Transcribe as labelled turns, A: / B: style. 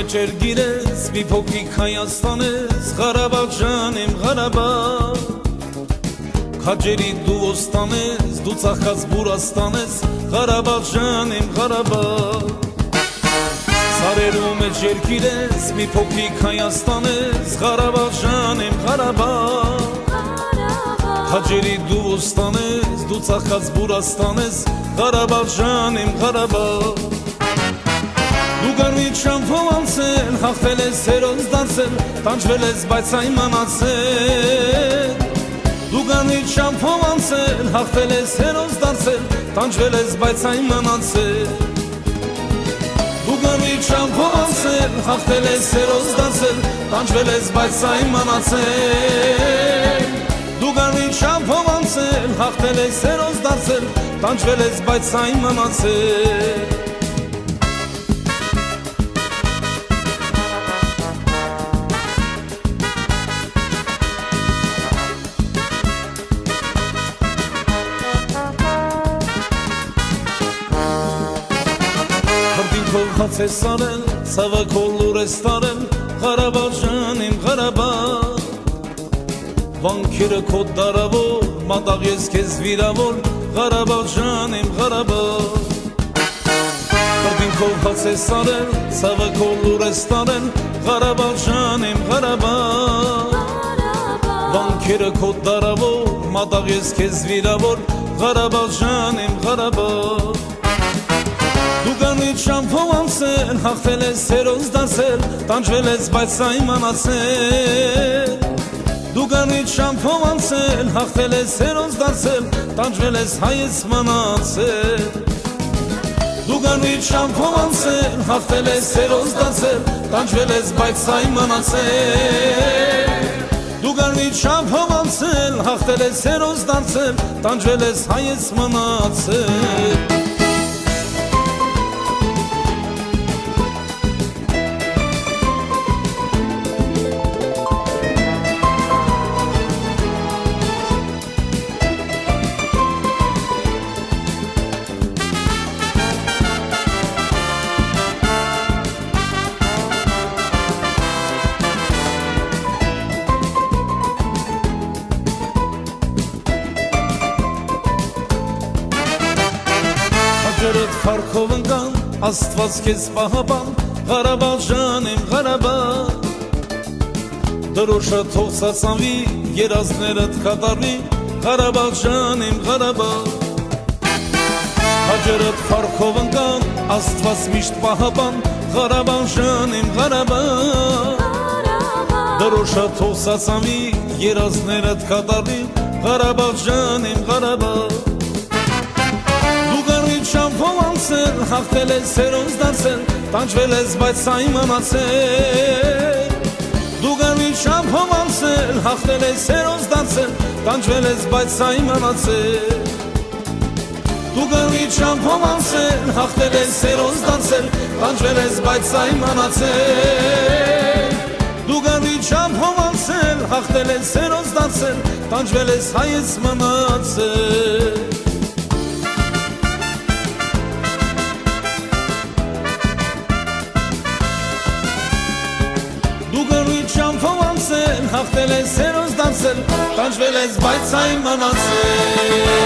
A: մեջ էր գիրես, մի փոքրիկ Հայաստանես, Ղարաբաղ ջանեմ Ղարաբաղ, քաջերի դու ոստանես, դու ծաղկած Բուրաստանես, Ղարաբաղ ջանեմ Ղարաբաղ, սարերու մեջ էր գիրես, մի փոքրիկ Հայաստանես, Ղարաբաղ ջանեմ Ղարաբաղ, քաջերի դու ոստանես, դու ծաղկած Բուրաստանես, Ղարաբաղ ջանեմ Ղարաբաղ, դու գարմիր շամփով անցել, հաղթել ես հերոս դարձել, տանջվել ես բայց այմանացել, դու գարմիր շամփով անցել, հաղթել ես հերոս դարձել, տանջվել ես բայց այմանացել, դու գարմիր շամփով անցել, հաղթել ես հերոս դարձել, տանջվել ես բայց այմանացել, դու գարմիր շամփով անցել, հաղթել ես հերոս դարձել, տանջվել ես բայց այմանացել, Հրդինքով հաց ես արել, ցավակով լուր ես տարել, Ղարաբաղ ջանեմ Ղարաբաղ, վանքերը քո դարավոր, մատաղ ես քեզ վիրավոր, Ղարաբաղ ջանեմ Ղարաբաղ, հրդինքով հաց ես արել, ցավակով լուր ես տարել, Ղարաբաղ ջանեմ Ղարաբաղ, վանքերը քո դարավոր, մատաղ ես քեզ վիրավոր, Ղարաբաղ ջանեմ Ղարաբաղ, դու գարմիր շամփով անցել, հաղթել ես հերոս դարձել, տանջվել ես բայց այմանացել, դու գարմիր շամփով անցել, հաղթել ես հերոս դարձել, տանջվել ես հայից մնացել, դու գարմիր շամփով անցել, հաղթել ես հերոս դարձել, տանջվել ես բայց այմանացել, դու գարմիր շամփով անցել, հաղթել ես հերոս դարձել, տանջվել ես հայից մնացել, Ջրդ փառքով ընկան, Աստված քեզ պահապան, Ղարաբաղ ջանեմ Ղարաբաղ, դրոշը թող ծածանվի, երազներդ կատարվի, Ղարաբաղ ջանեմ Ղարաբաղ, ջրդ փառքով ընկան, Աստված միշտ պահապան, Ղարաբաղ ջանեմ Ղարաբաղ, դրոշը թող ծածանվի, երազներդ կատարվի, Ղարաբաղ ջանեմ Ղարաբաղ, շամփով անցել, հաղթել ես հերոս դարձել, տանջվել ես բայց այմանացել, դու գարմիր շամփով անցել, հաղթել ես հերոս դարձել, տանջվել ես բայց այմանացել, դու գարմիր շամփով անցել, հաղթել ես հերոս դարձել, տանջվել ես բայց այմանացել, դու գարմիր շամփով անցել, հաղթել ես հերոս դարձել, տանջվել ես հայից մնացել, շամփով անցել, հաղթել ես հերոս դարձել, տանջվել ես բայց այմանացել